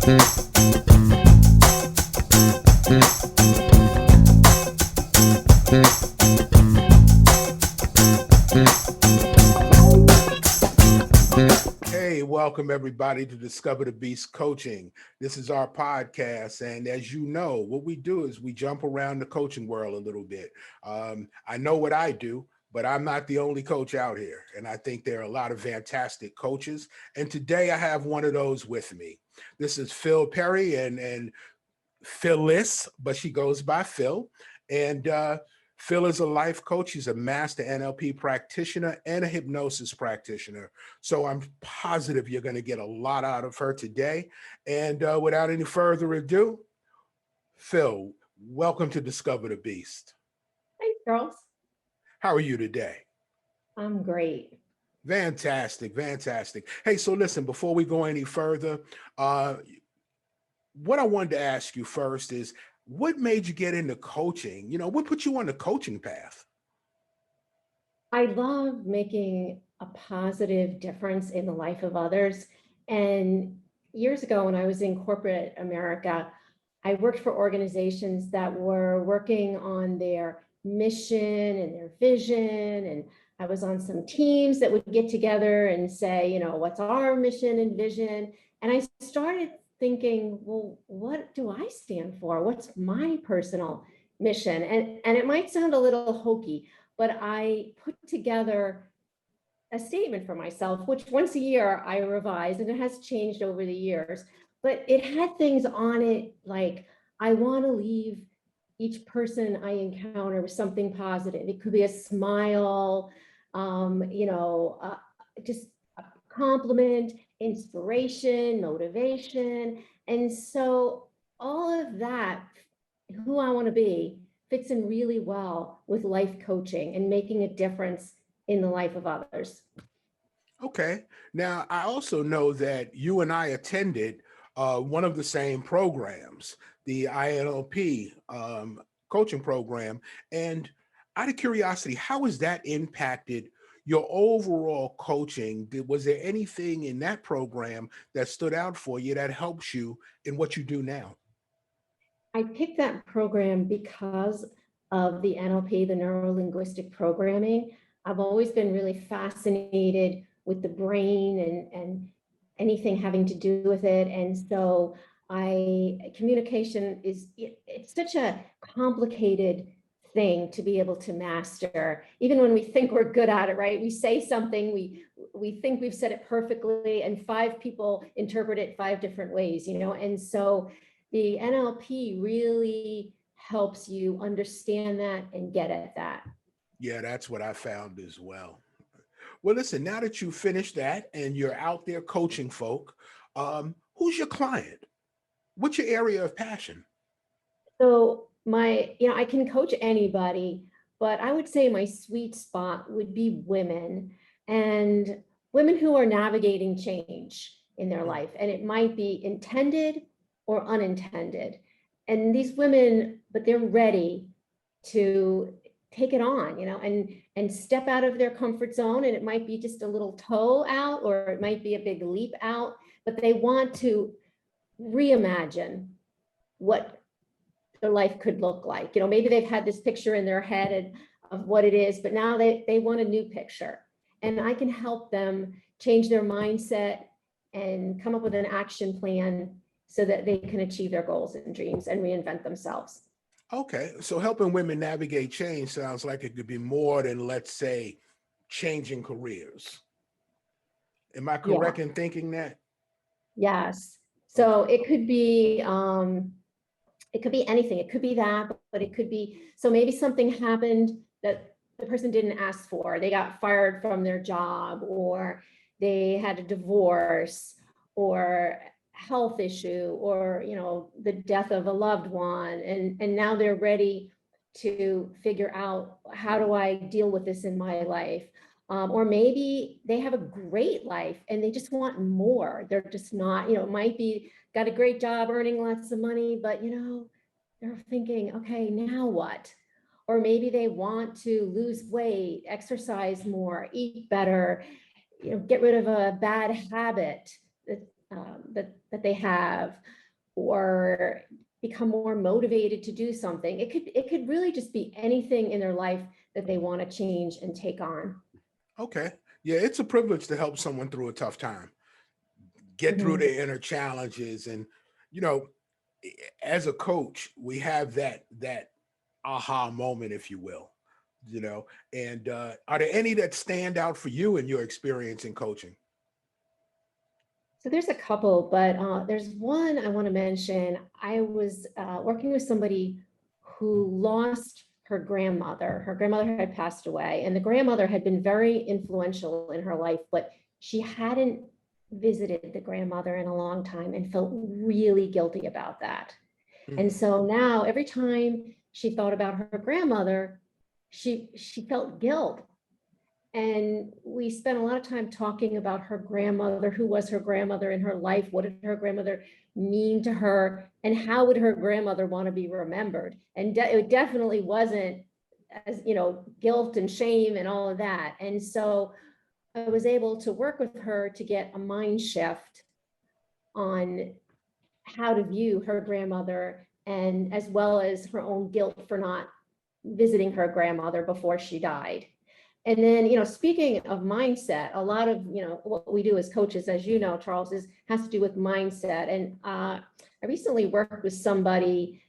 Hey, welcome everybody to Discover the Beast Coaching. This is our podcast. And as you know, what we do is we jump around the coaching world a little bit. I know what I do, but I'm not the only coach out here. And I think there are a lot of fantastic coaches. And today I have one of those with me. This is Phyl Perry and Phyllis, but she goes by Phil. And Phil is a life coach. He's a master NLP practitioner and a hypnosis practitioner. So I'm positive you're going to get a lot out of her today. And without any further ado, Phil, welcome to Discover the Beast. Thanks, girls. How are you today? I'm great. Fantastic, fantastic. Hey, so listen, before we go any further, what I wanted to ask you first is, what made you get into coaching? What put you on the coaching path? I love making a positive difference in the life of others. And years ago, when I was in corporate America, I worked for organizations that were working on their mission and their vision. And I was on some teams that would get together and say, what's our mission and vision? And I started thinking, well, what do I stand for? What's my personal mission? And it might sound a little hokey, but I put together a statement for myself, which once a year I revise, and it has changed over the years, but it had things on it like, I want to leave each person I encounter with something positive. It could be a smile, just a compliment, inspiration, motivation. And so all of that, who I want to be, fits in really well with life coaching and making a difference in the life of others. Okay. Now, I also know that you and I attended one of the same programs, the INLP coaching program. And out of curiosity, how has that impacted your overall coaching? Was there anything in that program that stood out for you that helps you in what you do now? I picked that program because of the NLP, the neuro-linguistic programming. I've always been really fascinated with the brain and anything having to do with it. And so communication it's such a complicated thing to be able to master, even when we think we're good at it, right? We say something, we think we've said it perfectly, and 5 people interpret it 5 different ways, and so the NLP really helps you understand that and get at that. Yeah, that's what I found as well. Well, listen, now that you finished that and you're out there coaching folk, who's your client? What's your area of passion? So I can coach anybody, but I would say my sweet spot would be women, and women who are navigating change in their life. And it might be intended or unintended. And these women, but they're ready to take it on, and step out of their comfort zone. And it might be just a little toe out, or it might be a big leap out, but they want to reimagine what their life could look like. Maybe they've had this picture in their head of what it is, but now they want a new picture. And I can help them change their mindset and come up with an action plan so that they can achieve their goals and dreams and reinvent themselves. Okay, so helping women navigate change sounds like it could be more than, let's say, changing careers. Am I correct in thinking that? Yes. So it could be anything. It could be that, but it could be, so maybe something happened that the person didn't ask for. They got fired from their job, or they had a divorce, or health issue, or the death of a loved one, and now they're ready to figure out, how do I deal with this in my life? Or maybe they have a great life and they just want more. They're just not, it might be got a great job earning lots of money, but they're thinking, okay, now what? Or maybe they want to lose weight, exercise more, eat better, get rid of a bad habit that they have. or become more motivated to do something. It could really just be anything in their life that they want to change and take on. Okay. Yeah, it's a privilege to help someone through a tough time, get through Mhm. their inner challenges. And, you know, as a coach, we have that aha moment, if you will, you know. And are there any that stand out for you in your experience in coaching? So there's a couple, but there's one I want to mention. I was working with somebody who lost her grandmother. Her grandmother had passed away, and the grandmother had been very influential in her life, but she hadn't visited the grandmother in a long time and felt really guilty about that. And Mm. so now every time she thought about her grandmother, she felt guilt. And we spent a lot of time talking about her grandmother, who was her grandmother in her life, what did her grandmother mean to her, and how would her grandmother want to be remembered. And it definitely wasn't, as guilt and shame and all of that. And so I was able to work with her to get a mind shift on how to view her grandmother, and as well as her own guilt for not visiting her grandmother before she died. And then, speaking of mindset, a lot of, what we do as coaches, as you know, Charles, has to do with mindset. And I recently worked with somebody,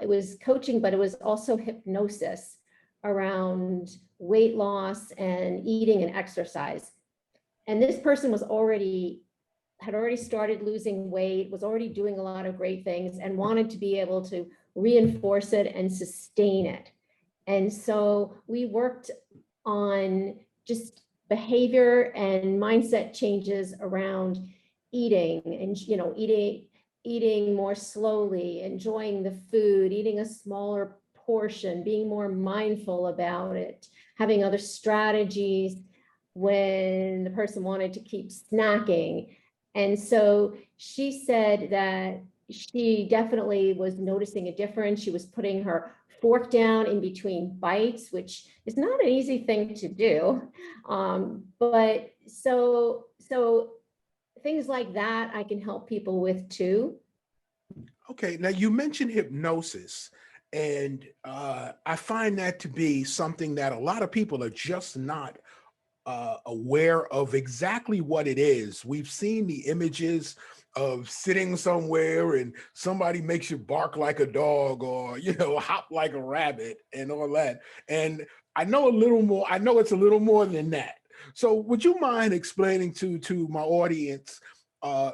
it was coaching, but it was also hypnosis around weight loss and eating and exercise. And this person had already started losing weight, was already doing a lot of great things, and wanted to be able to reinforce it and sustain it. And so we worked on just behavior and mindset changes around eating, and eating more slowly, enjoying the food, eating a smaller portion, being more mindful about it, having other strategies when the person wanted to keep snacking. And so she said that she definitely was noticing a difference. She was putting her fork down in between bites, which is not an easy thing to do. But so things like that I can help people with too. Okay, now you mentioned hypnosis, and I find that to be something that a lot of people are just not aware of exactly what it is. We've seen the images of sitting somewhere and somebody makes you bark like a dog, or hop like a rabbit and all that. And I know a little more. I know it's a little more than that. So would you mind explaining to my audience, uh,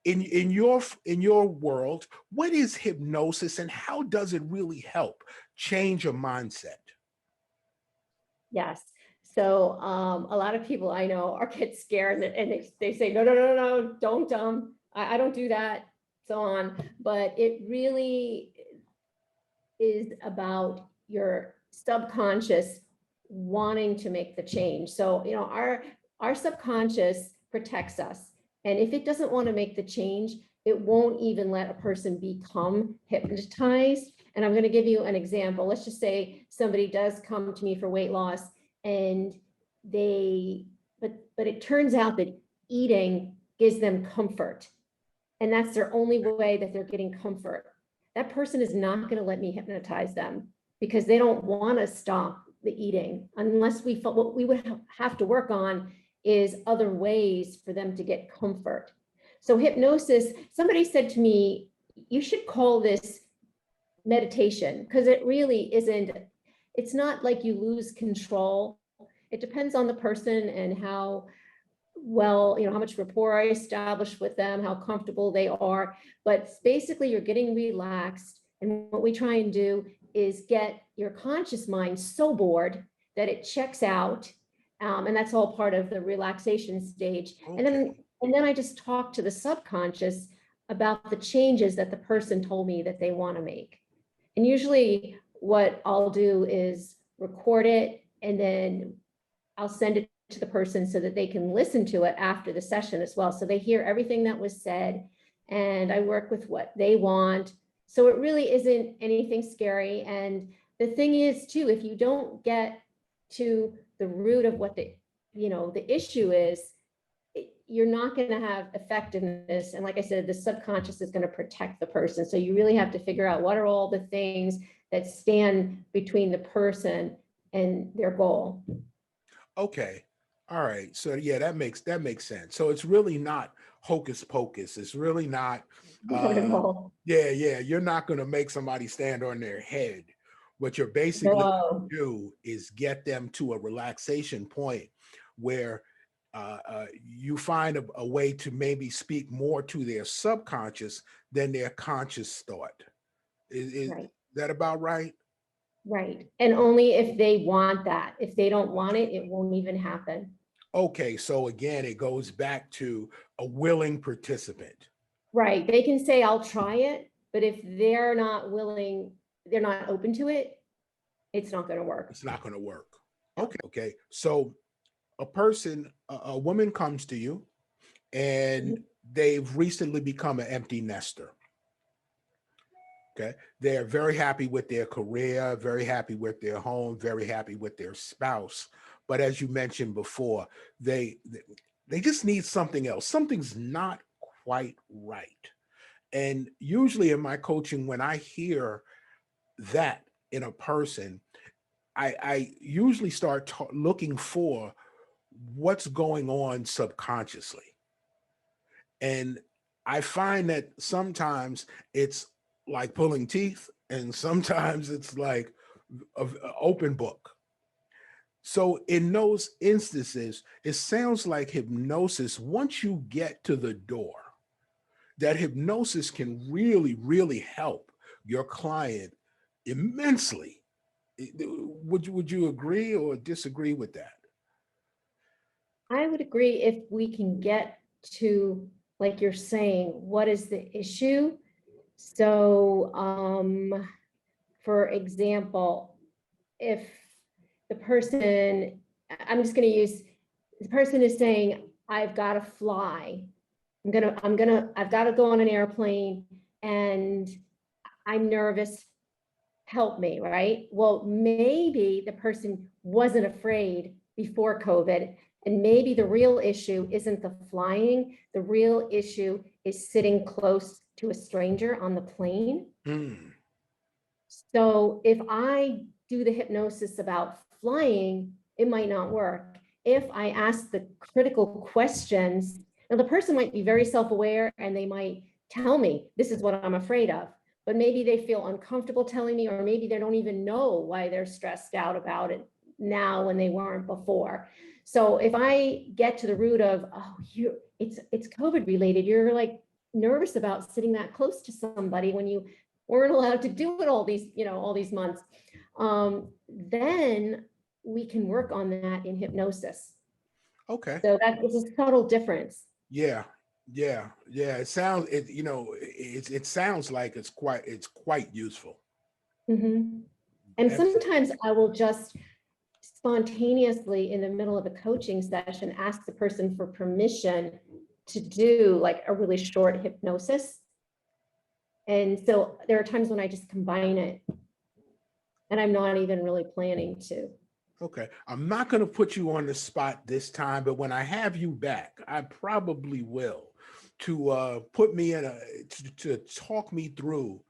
in your world, what is hypnosis and how does it really help change a mindset? Yes. So a lot of people I know are get scared, and they say, no, no, no, no, no, don't, I don't do that, so on. But it really is about your subconscious wanting to make the change. So, our subconscious protects us. And if it doesn't want to make the change, it won't even let a person become hypnotized. And I'm going to give you an example. Let's just say somebody does come to me for weight loss, and but it turns out that eating gives them comfort. And that's their only way that they're getting comfort. That person is not going to let me hypnotize them, because they don't want to stop the eating unless what we would have to work on is other ways for them to get comfort. So hypnosis, somebody said to me, you should call this meditation, because it really isn't. It's not like you lose control. It depends on the person and how well, how much rapport I establish with them, how comfortable they are. But basically, you're getting relaxed. And what we try and do is get your conscious mind so bored that it checks out. And that's all part of the relaxation stage. And Okay. then I just talk to the subconscious about the changes that the person told me that they want to make. And usually what I'll do is record it, and then I'll send it to the person so that they can listen to it after the session as well. So they hear everything that was said, and I work with what they want. So it really isn't anything scary. And the thing is too, if you don't get to the root of what the issue is, you're not going to have effectiveness. And like I said, the subconscious is going to protect the person. So you really have to figure out what are all the things that stand between the person and their goal. Okay. All right. So yeah, that makes sense. So it's really not hocus pocus. It's really not Not at all. yeah, you're not going to make somebody stand on their head. What you're basically No. do is get them to a relaxation point where you find a way to maybe speak more to their subconscious than their conscious thought. Is Right. that about right? Right. And only if they want that. If they don't want it, it won't even happen. Okay, so again, it goes back to a willing participant. Right. They can say, I'll try it, but if they're not willing, they're not open to it, it's not going to work. It's not going to work. No. Okay. So a woman comes to you and Mhm. they've recently become an empty nester. Okay. They're very happy with their career, very happy with their home, very happy with their spouse. But as you mentioned before, they they just need something else. Something's not quite right. And usually in my coaching, when I hear that in a person, I usually start looking for what's going on subconsciously. And I find that sometimes it's like pulling teeth, and sometimes it's like an open book. So in those instances, it sounds like hypnosis, once you get to the door, that hypnosis can really, really help your client immensely. Would you agree or disagree with that? I would agree if we can get to, like you're saying, what is the issue? So, for example, if the person, I'm just going to use, the person is saying, I've got to fly. I've got to go on an airplane and I'm nervous. Help me, right? Well, maybe the person wasn't afraid before COVID. And maybe the real issue isn't the flying. The real issue is sitting close to a stranger on the plane. Hmm. So if I do the hypnosis about flying, it might not work. If I ask the critical questions, now the person might be very self-aware and they might tell me, this is what I'm afraid of, but maybe they feel uncomfortable telling me, or maybe they don't even know why they're stressed out about it now when they weren't before. So if I get to the root of, oh, it's COVID related, you're like nervous about sitting that close to somebody when you weren't allowed to do it all these months, then we can work on that in hypnosis. Okay. So that is a subtle difference. Yeah. Yeah. It sounds like it's quite useful. Mhm. And Absolutely. sometimes I will just spontaneously in the middle of a coaching session ask the person for permission to do like a really short hypnosis. And so there are times when I just combine it and I'm not even really planning to. Okay. I'm not going to put you on the spot this time, but when I have you back, I probably will to put me in a to talk me through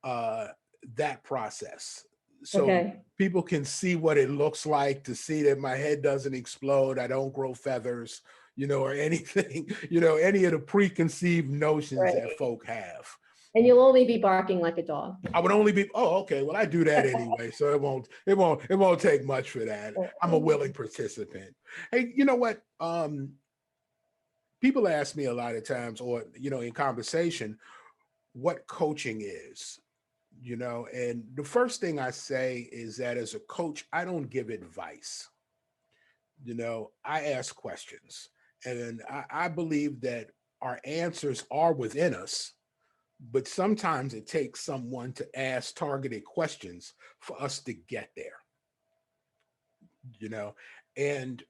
uh, that process so Okay. people can see what it looks like, to see that my head doesn't explode, I don't grow feathers, or anything, any of the preconceived notions that Right. folk have. And you'll only be barking like a dog. I would only be, oh, okay, well, I do that anyway, so it won't take much for that. I'm a willing participant. Hey, you know what? People ask me a lot of times, or in conversation, what coaching is. And the first thing I say is that as a coach, I don't give advice. I ask questions, and I believe that our answers are within us, but sometimes it takes someone to ask targeted questions for us to get there. you know and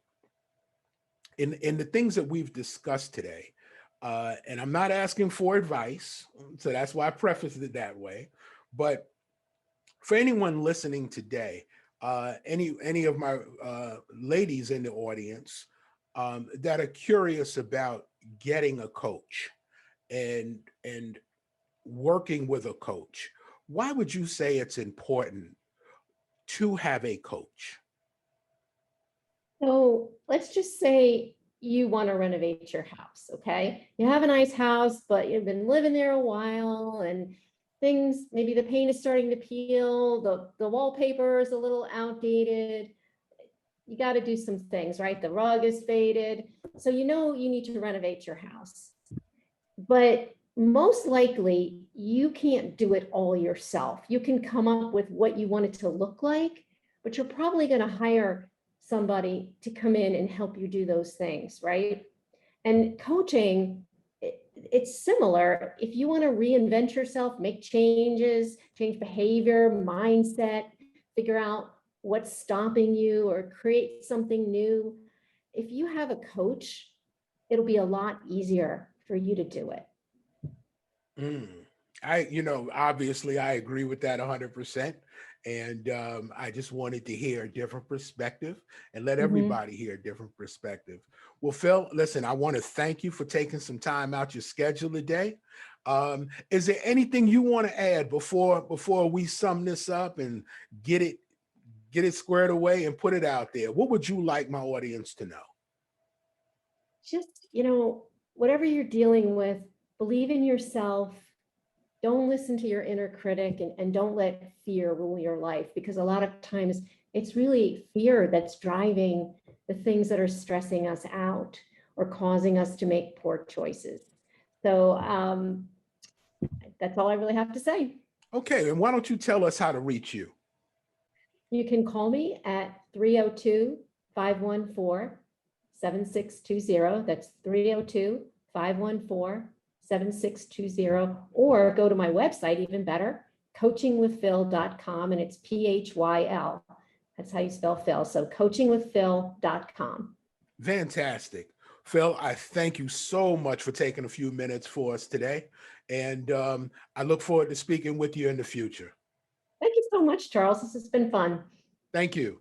in the things that we've discussed today, and I'm not asking for advice, so that's why I prefaced it that way. But for anyone listening today, any of my ladies in the audience that are curious about getting a coach and working with a coach, why would you say it's important to have a coach? So let's just say you want to renovate your house, okay? You have a nice house, but you've been living there a while and things, maybe the paint is starting to peel, the wallpaper is a little outdated. You got to do some things, right? The rug is faded. So you know you need to renovate your house. But most likely you can't do it all yourself. You can come up with what you want it to look like, but you're probably going to hire somebody to come in and help you do those things, right? And coaching, it's similar. If you want to reinvent yourself, make changes, change behavior, mindset, figure out what's stopping you or create something new, if you have a coach, it'll be a lot easier for you to do it. Mm. Obviously I agree with that 100%. And I just wanted to hear a different perspective and let Mhm. everybody hear a different perspective. Well, Phil, listen, I want to thank you for taking some time out your schedule today. Is there anything you want to add before we sum this up and get it get it squared away and put it out there? What would you like my audience to know? Just, whatever you're dealing with, believe in yourself. Don't listen to your inner critic and don't let fear rule your life, because a lot of times it's really fear that's driving the things that are stressing us out or causing us to make poor choices. So that's all I really have to say. Okay, and why don't you tell us how to reach you? You can call me at 302-514-7620. That's 302-514-7620. Or go to my website, even better, coachingwithphyl.com, and it's PHYL. That's how you spell Phil. So coachingwithphyl.com. Fantastic. Phil, I thank you so much for taking a few minutes for us today. And I look forward to speaking with you in the future. Thank you so much, Charles. This has been fun. Thank you.